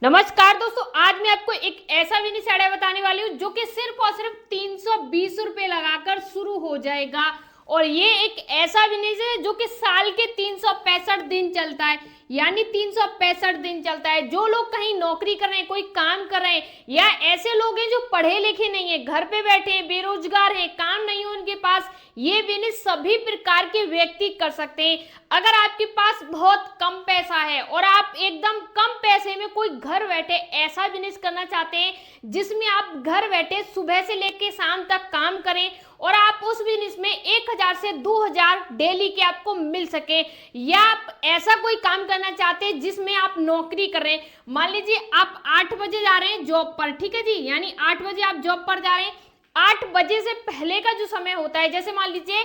नमस्कार दोस्तों, आज मैं आपको एक ऐसा बिजनेस आइडिया बताने वाली हूँ जो कि सिर्फ और सिर्फ 320 रुपए लगाकर शुरू हो जाएगा। और ये एक ऐसा बिजनेस है जो कि साल के 365 दिन चलता है, यानी 365 दिन चलता है। जो लोग कहीं नौकरी कर रहे हैं, कोई काम कर रहे हैं, या ऐसे लोग हैं जो पढ़े लिखे नहीं है, घर पे बैठे हैं, बेरोजगार हैं, काम नहीं है उनके पास, ये बिजनेस सभी प्रकार के व्यक्ति कर सकते हैं। अगर आपके पास बहुत कम पैसा है और आप एकदम कम पैसे में कोई घर बैठे ऐसा बिजनेस करना चाहते हैं जिसमें आप घर बैठे सुबह से लेकर शाम तक काम करें और आप उस बिजनेस में 1000 से 2000 डेली के आपको मिल सके, या आप ऐसा कोई काम करना चाहते हैं जिसमें आप नौकरी कर रहे हैं। मान लीजिए आप 8 बजे जा रहे हैं जॉब पर, ठीक है जी, यानी 8 बजे आप जॉब पर जा रहे हैं। 8 बजे से पहले का जो समय होता है, जैसे मान लीजिए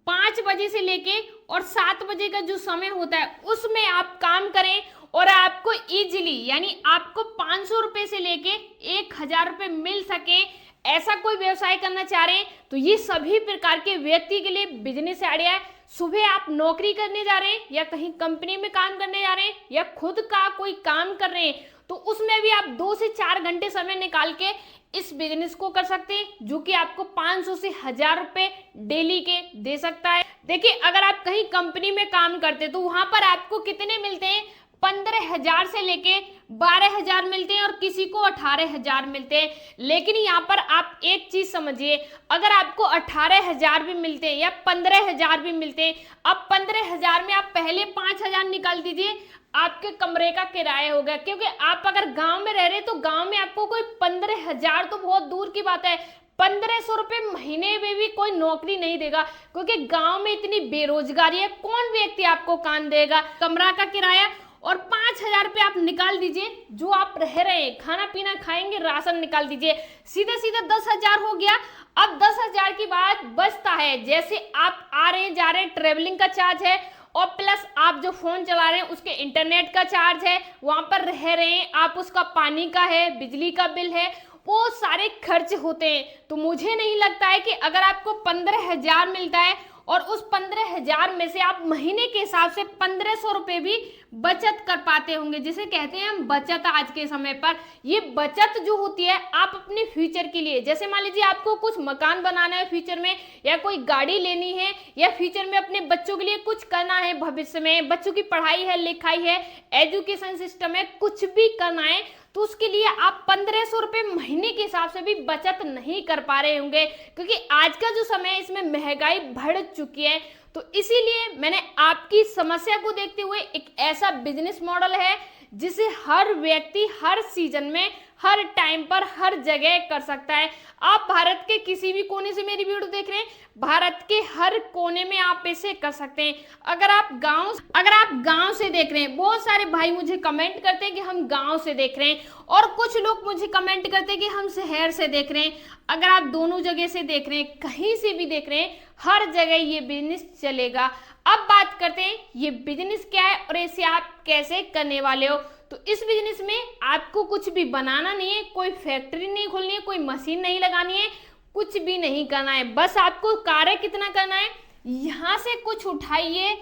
5 बजे से लेके और 7 बजे का जो समय होता है, उसमें आप काम करें और आपको इजीली, यानी आपको 500 रुपए से लेके 1000 रुपए मिल सके, ऐसा कोई व्यवसाय करना चाह रहे हैं तो ये सभी प्रकार के व्यक्ति के लिए बिजनेस आइडिया है। सुबह आप नौकरी करने जा रहे हैं या कहीं कंपनी में काम करने जा रहे हैं या खुद का कोई काम कर रहे हैं, तो उसमें भी आप 2 से 4 घंटे समय निकाल के इस बिजनेस को कर सकते हैं, जो कि आपको 500 से 1000 रुपए डेली के दे सकता है। देखिए, अगर आप कहीं कंपनी में काम करते हैं तो वहां पर आपको कितने मिलते हैं, 15,000 से लेके 12,000 मिलते हैं और किसी को 18,000 मिलते हैं। लेकिन यहाँ पर आप एक चीज समझिए, अगर आपको 18,000 भी मिलते हैं या 15,000 भी मिलते हैं, अब 15,000 में आप पहले 5,000 निकाल दीजिए, आपके कमरे का किराया हो गया। क्योंकि आप अगर गांव में रह रहे तो गांव में आपको कोई 15,000 तो बहुत दूर की बात है, 1500 रुपए महीने में भी कोई नौकरी नहीं देगा, क्योंकि गांव में इतनी बेरोजगारी है, कौन व्यक्ति आपको काम देगा। कमरा का किराया और 5,000 रुपये आप निकाल दीजिए, जो आप रह रहे हैं, खाना पीना खाएंगे, राशन निकाल दीजिए, सीधा सीधा 10,000 हो गया। अब 10,000 की बात बचता है, जैसे आप आ रहे हैं जा रहे हैं, ट्रेवलिंग का चार्ज है और प्लस आप जो फोन चला रहे हैं उसके इंटरनेट का चार्ज है, वहां पर रह रहे हैं आप, उसका पानी का है, बिजली का बिल है, वो सारे खर्च होते हैं। तो मुझे नहीं लगता है कि अगर आपको 15,000 मिलता है और उस 15,000 में से आप महीने के हिसाब से 1500 रुपए भी बचत कर पाते होंगे, जिसे कहते हैं हम बचत। आज के समय पर ये बचत जो होती है आप अपने फ्यूचर के लिए, जैसे मान लीजिए आपको कुछ मकान बनाना है फ्यूचर में, या कोई गाड़ी लेनी है, या फ्यूचर में अपने बच्चों के लिए कुछ करना है, भविष्य में बच्चों की पढ़ाई है, लिखाई है, एजुकेशन सिस्टम है, कुछ भी करना है, तो उसके लिए आप 1500 रुपए महीने के हिसाब से भी बचत नहीं कर पा रहे होंगे, क्योंकि आज का जो समय है इसमें महंगाई बढ़ चुकी है। तो इसीलिए मैंने आपकी समस्या को देखते हुए एक ऐसा बिजनेस मॉडल है जिसे हर व्यक्ति हर सीजन में, हर टाइम पर, हर जगह कर सकता है। आप भारत के किसी भी कोने से मेरी वीडियो देख रहे हैं, भारत के हर कोने में आप इसे कर सकते हैं। अगर आप गांव से देख रहे हैं, बहुत सारे भाई मुझे कमेंट करते हैं कि हम गांव से देख रहे हैं, और कुछ लोग मुझे कमेंट करते हैं कि हम शहर से देख रहे हैं। अगर आप दोनों जगह से देख रहे हैं, कहीं से भी देख रहे हैं, हर जगह ये बिजनेस चलेगा। अब बात करते हैं ये बिजनेस क्या है और इसे आप कैसे करने वाले हो। तो इस बिजनेस में आपको कुछ भी बनाना नहीं है, कोई फैक्ट्री नहीं खोलनी है, कोई मशीन नहीं लगानी है, कुछ भी नहीं करना है। बस आपको कार्य कितना करना है, यहाँ से कुछ उठाइए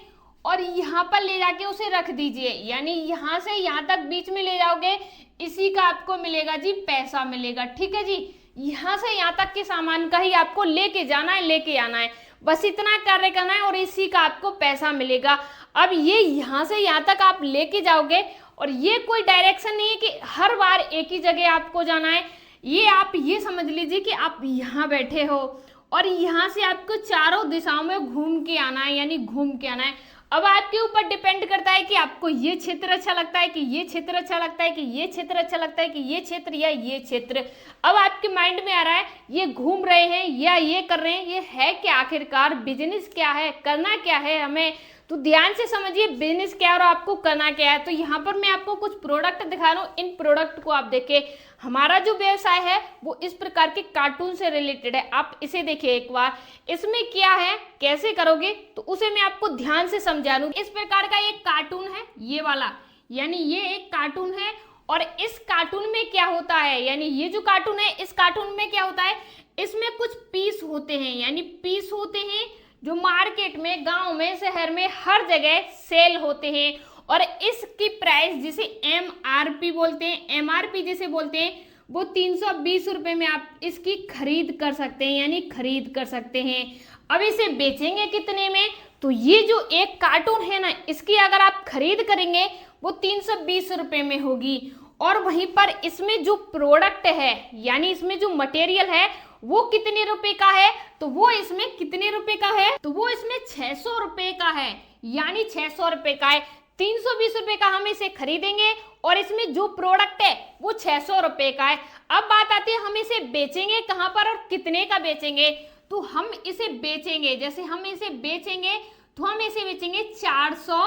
और यहाँ पर ले जाके उसे रख दीजिए, यानी यहाँ से यहाँ तक बीच में ले जाओगे, इसी का आपको मिलेगा जी पैसा मिलेगा, ठीक है जी। यहाँ से यहाँ तक के सामान का ही आपको लेके जाना है, लेके आना है, बस इतना कार्य करना है और इसी का आपको पैसा मिलेगा। अब ये यहाँ से यहाँ तक आप लेके जाओगे और ये कोई डायरेक्शन नहीं है कि हर बार एक ही जगह आपको जाना है। ये आप ये समझ लीजिए कि आप यहाँ बैठे हो और यहाँ से आपको चारों दिशाओं में घूम के आना है, यानी घूम के आना है। अब आपके ऊपर डिपेंड करता है कि आपको ये क्षेत्र अच्छा लगता है, कि ये क्षेत्र अच्छा लगता है, कि ये क्षेत्र अच्छा लगता है, कि ये क्षेत्र या ये क्षेत्र। अब आपके माइंड में आ रहा है ये घूम रहे हैं या ये कर रहे हैं, ये है क्या, आखिरकार बिजनेस क्या है, करना क्या है हमें। तो ध्यान से समझिए बिजनेस क्या है और आपको करना क्या है। तो यहाँ पर मैं आपको कुछ प्रोडक्ट दिखा रहा हूँ, इन प्रोडक्ट को आप देखिए। हमारा जो व्यवसाय है वो इस प्रकार के कार्टून से रिलेटेड है, आप इसे देखिए एक बार। इसमें क्या है, कैसे करोगे, तो उसे मैं आपको ध्यान से समझा दूँ। इस प्रकार का एक कार्टून है, ये वाला, यानी ये एक कार्टून है, और इस कार्टून में क्या होता है, यानी ये जो कार्टून है, इस कार्टून में क्या होता है, इसमें कुछ पीस होते हैं, यानी पीस होते हैं जो मार्केट में, गांव में, शहर में हर जगह सेल होते हैं। और इसकी प्राइस जिसे MRP बोलते हैं, MRP जिसे बोलते हैं, वो 320 रुपए में आप इसकी खरीद कर सकते हैं, यानी खरीद कर सकते हैं। अब इसे बेचेंगे कितने में? तो ये जो एक कार्टून है ना, इसकी अगर आप खरीद करेंगे वो 320 रुपए में होगी। और वहीं पर इसमें जो प्रोडक्ट है, यानी इसमें जो मटेरियल है, वो कितने रुपए का है? तो वो इसमें कितने रुपए का है? तो वो इसमें 600 रुपए का है, यानी 600 रुपए का है। 320 रुपए का हम इसे खरीदेंगे और इसमें जो प्रोडक्ट है वो 600 रुपए का है। अब बात आती है हम इसे बेचेंगे कहां पर और कितने का बेचेंगे। तो हम इसे बेचेंगे, जैसे हम इसे बेचेंगे तो हम इसे बेचेंगे 400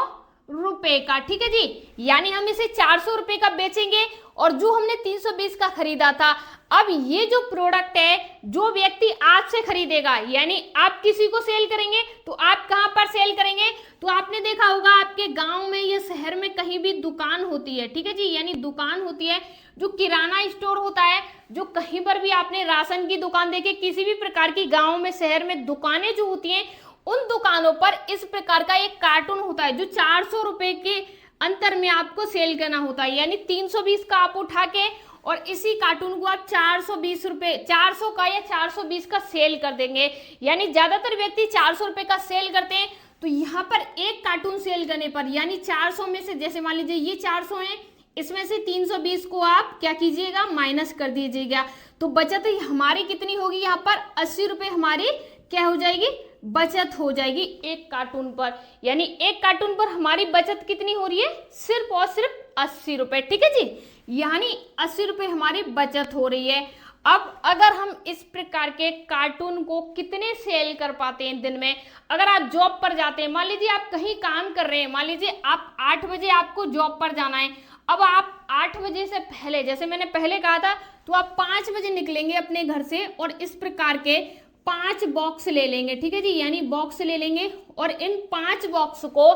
रुपए का, ठीक है जी। यानी हम इसे 400 रुपए का बेचेंगे और जो हमने 320 का खरीदा था। अब ये जो प्रोडक्ट है, जो व्यक्ति आपसे खरीदेगा, यानी आप किसी को सेल करेंगे तो आप कहां पर सेल करेंगे? तो आपने देखा होगा आपके गांव में या शहर में कहीं भी दुकान होती है, ठीक है जी, यानी दुकान होती है, जो किराना स्टोर होता है, जो कहीं पर भी आपने राशन की दुकान देखी, किसी भी प्रकार की गाँव में शहर में दुकानें जो होती हैं, उन दुकानों पर इस प्रकार का एक कार्टून होता है जो 400 रुपए के अंतर में आपको सेल करना होता है। यानी 320 का आप उठा के और इसी कार्टून को आप 420 रुपए, 400 का या 420 का सेल कर देंगे। यानी ज्यादातर व्यक्ति 400 रुपए का सेल करते हैं। तो यहाँ पर एक कार्टून सेल करने पर, यानी 400 में से, जैसे मान लीजिए ये 400 है, इसमें से 320 को आप क्या कीजिएगा, माइनस कर दीजिएगा। तो बचत हमारी कितनी होगी? यहाँ पर 80 रुपए हमारी क्या हो जाएगी, बचत हो जाएगी एक कार्टून पर। यानी एक कार्टून पर हमारी बचत कितनी हो रही है? सिर्फ और सिर्फ 80 रुपए, ठीक है जी। यानी 80 रुपए हमारी बचत हो रही है। अब अगर हम इस प्रकार के कार्टून को कितने सेल कर पाते हैं दिन में? अगर आप जॉब पर जाते हैं, मान लीजिए आप कहीं काम कर रहे हैं, मान लीजिए आप 8 बजे आपको जॉब पर जाना है। अब आप 8 बजे से पहले, जैसे मैंने पहले कहा था, तो आप 5 बजे निकलेंगे अपने घर से और इस प्रकार के 5 बॉक्स ले लेंगे, ठीक है जी, यानी बॉक्स ले लेंगे और इन 5 बॉक्स को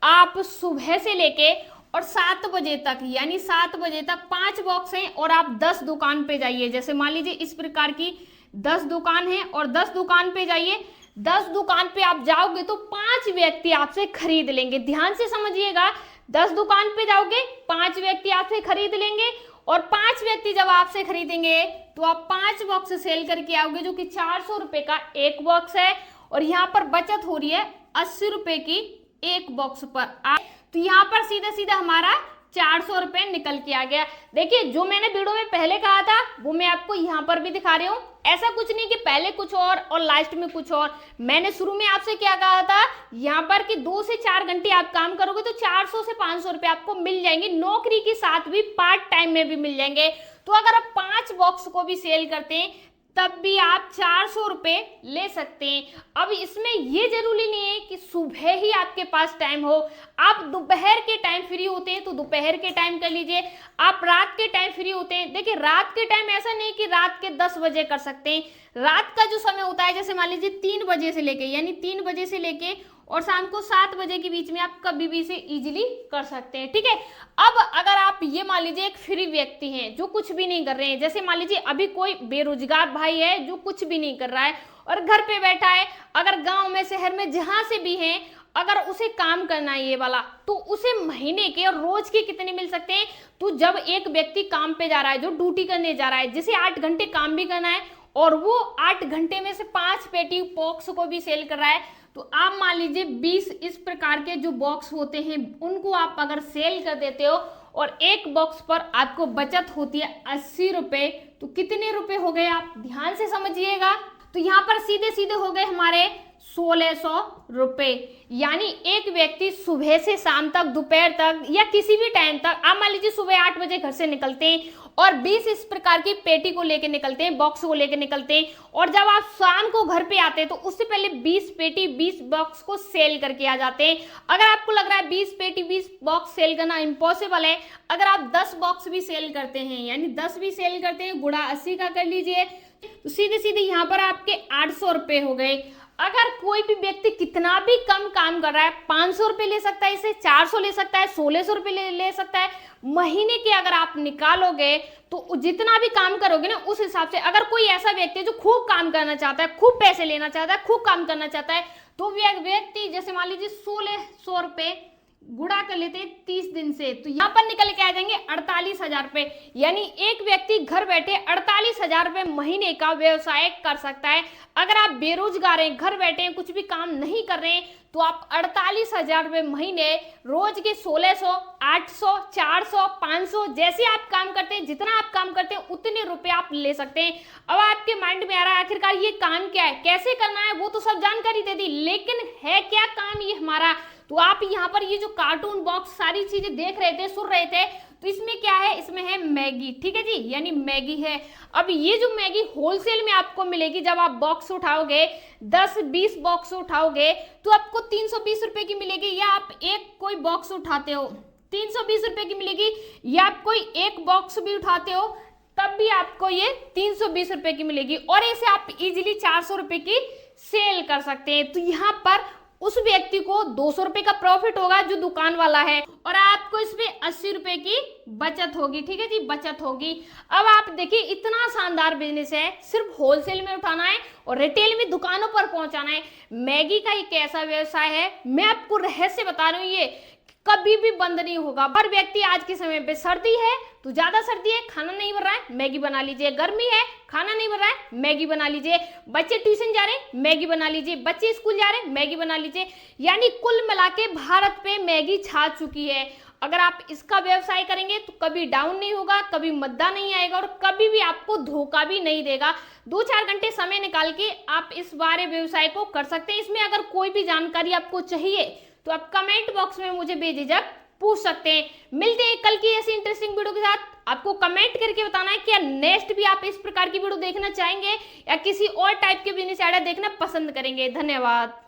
आप सुबह से लेके और 7 बजे तक, यानी 7 बजे तक 5 बॉक्स हैं और आप 10 दुकान पे जाइए। जैसे मान लीजिए इस प्रकार की 10 दुकान है और 10 दुकान पे जाइए। 10 दुकान पे आप जाओगे तो 5 व्यक्ति आपसे खरीद लेंगे। ध्यान से समझिएगा, 10 दुकान पे जाओगे, 5 व्यक्ति आपसे खरीद लेंगे और 5 व्यक्ति जब आपसे खरीदेंगे तो आप 5 बॉक्स सेल करके आओगे, जो कि 400 रुपए का एक बॉक्स है और यहाँ पर बचत हो रही है 80 रुपए की एक बॉक्स पर। तो यहाँ पर सीधा सीधा हमारा 400 रुपए निकल के आ गया। देखिए, जो मैंने वीडियो में पहले कहा था वो मैं आपको यहाँ पर भी दिखा रही हूँ। ऐसा कुछ नहीं कि पहले कुछ और लास्ट में कुछ और। मैंने शुरू में आपसे क्या कहा था, यहाँ पर कि 2 से 4 घंटे आप काम करोगे तो 400 से 500 रुपए आपको मिल जाएंगे। नौकरी के साथ भी पार्ट टाइम में भी मिल जाएंगे। तो अगर आप 5 बॉक्स को भी सेल करते हैं तब भी आप 400 रुपए ले सकते हैं। अब इसमें ये जरूरी नहीं है कि सुबह ही आपके पास टाइम हो। आप दोपहर के टाइम फ्री होते हैं तो दोपहर के टाइम कर लीजिए। आप रात के टाइम फ्री होते हैं, देखिए रात के टाइम ऐसा नहीं कि रात के 10 बजे कर सकते हैं। रात का जो समय होता है, जैसे मान लीजिए 3 बजे से लेके, यानी 3 बजे से लेके और शाम को 7 बजे के बीच में आप कभी भी इसे इजीली कर सकते हैं, ठीक है। अब अगर आप ये मान लीजिए एक फ्री व्यक्ति हैं जो कुछ भी नहीं कर रहे हैं, जैसे मान लीजिए अभी कोई बेरोजगार भाई है जो कुछ भी नहीं कर रहा है और घर पे बैठा है, अगर गांव में शहर में जहां से भी है, अगर उसे काम करना है ये वाला, तो उसे महीने के और रोज के कितने मिल सकते हैं? तो जब एक व्यक्ति काम पे जा रहा है, जो ड्यूटी करने जा रहा है, जिसे 8 घंटे काम भी करना है और वो 8 घंटे में से 5 पेटी बॉक्स को भी सेल कर रहा है, तो आप मान लीजिए 20 इस प्रकार के जो बॉक्स होते हैं उनको आप अगर सेल कर देते हो और एक बॉक्स पर आपको बचत होती है 80 रुपए, तो कितने रुपए हो गए आप ध्यान से समझिएगा। तो यहाँ पर सीधे सीधे हो गए हमारे 1600 रुपए। यानी एक व्यक्ति सुबह से शाम तक, दोपहर तक या किसी भी टाइम तक, आप मान लीजिए सुबह 8 बजे घर से निकलते हैं और 20 इस प्रकार की पेटी को लेके निकलते हैं, बॉक्स को लेके निकलते हैं, और जब आप शाम को घर पे आते हैं तो उससे पहले 20 पेटी 20 बॉक्स को सेल करके आ जाते हैं। अगर आपको लग रहा है 20 पेटी 20 बॉक्स सेल करना इम्पॉसिबल है, अगर आप 10 बॉक्स भी सेल करते हैं, यानी 10 भी सेल करते हैं, गुणा 80 का कर लीजिए, तो सीधे सीधे यहाँ पर आपके 800 रुपए हो गए। अगर कोई भी व्यक्ति कितना भी कम काम कर रहा है, 500 रुपए ले सकता है, इसे 400 ले सकता है, 1600 रुपए ले सकता है। महीने के अगर आप निकालोगे तो जितना भी काम करोगे ना उस हिसाब से, अगर कोई ऐसा व्यक्ति है जो खूब काम करना चाहता है, खूब पैसे लेना चाहता है, खूब काम करना चाहता है, तो व्यक्ति जैसे मान लीजिए 1600 रुपए गुणा कर लेते हैं 30 दिन से, तो यहाँ पर निकल के आ जाएंगे 48,000 रुपए। यानी एक व्यक्ति घर बैठे 48,000 रुपए महीने का व्यवसाय कर सकता है। अगर आप बेरोजगार हैं, घर बैठे हैं, कुछ भी काम नहीं कर रहे हैं, तो आप 48,000 रुपए महीने रोज के 1600, 800, 400, 500 जैसे आप काम करते हैं, जितना आप काम करते हैं उतने रुपए आप ले सकते हैं। अब आपके माइंड में आ रहा है आखिरकार ये काम क्या है, कैसे करना है, वो तो सब जानकारी दे दी, लेकिन है क्या काम ये हमारा। तो आप यहाँ पर ये जो कार्टून बॉक्स सारी चीजें देख रहे थे, सुन रहे थे, तो इसमें क्या है, इसमें है मैगी, ठीक है जी, यानी मैगी है। अब ये जो मैगी होलसेल में आपको मिलेगी, जब आप बॉक्स उठाओगे 10-20 बॉक्स उठाओगे तो आपको 320 रुपए की मिलेगी। या आप एक कोई बॉक्स उठाते हो 320 रुपए की मिलेगी, या आप कोई एक बॉक्स भी उठाते हो तब भी आपको ये 320 रुपए की मिलेगी, और ऐसे आप इजीली 400 रुपए की सेल कर सकते हैं। तो यहाँ पर उस व्यक्ति को 200 रुपए का प्रॉफिट होगा जो दुकान वाला है, और आपको इसमें 80 रुपए की बचत होगी, ठीक है जी, बचत होगी। अब आप देखिए इतना शानदार बिजनेस है, सिर्फ होलसेल में उठाना है और रिटेल में दुकानों पर पहुंचाना है। मैगी का एक ऐसा व्यवसाय है, मैं आपको रहस्य बता रही हूँ, ये कभी भी बंद नहीं होगा। हर व्यक्ति आज के समय पे, सर्दी है तो ज्यादा सर्दी है, खाना नहीं बन रहा है, मैगी बना लीजिए, गर्मी है खाना नहीं बन रहा है, मैगी बना लीजिए, बच्चे ट्यूशन जा रहे हैं, मैगी बना लीजिए, बच्चे स्कूल जा रहे हैं, मैगी बना लीजिए। यानी कुल मिला के भारत पे मैगी छा चुकी है। अगर आप इसका व्यवसाय करेंगे तो कभी डाउन नहीं होगा, कभी मद्दा नहीं आएगा, और कभी भी आपको धोखा भी नहीं देगा। 2-4 घंटे समय निकाल के आप इस बारे व्यवसाय को कर सकते हैं। इसमें अगर कोई भी जानकारी आपको चाहिए तो आप कमेंट बॉक्स में मुझे बेझिझक पूछ सकते हैं। मिलते हैं कल की ऐसी इंटरेस्टिंग वीडियो के साथ। आपको कमेंट करके बताना है क्या नेक्स्ट भी आप इस प्रकार की वीडियो देखना चाहेंगे या किसी और टाइप के बिजनेस आइडिया देखना पसंद करेंगे। धन्यवाद।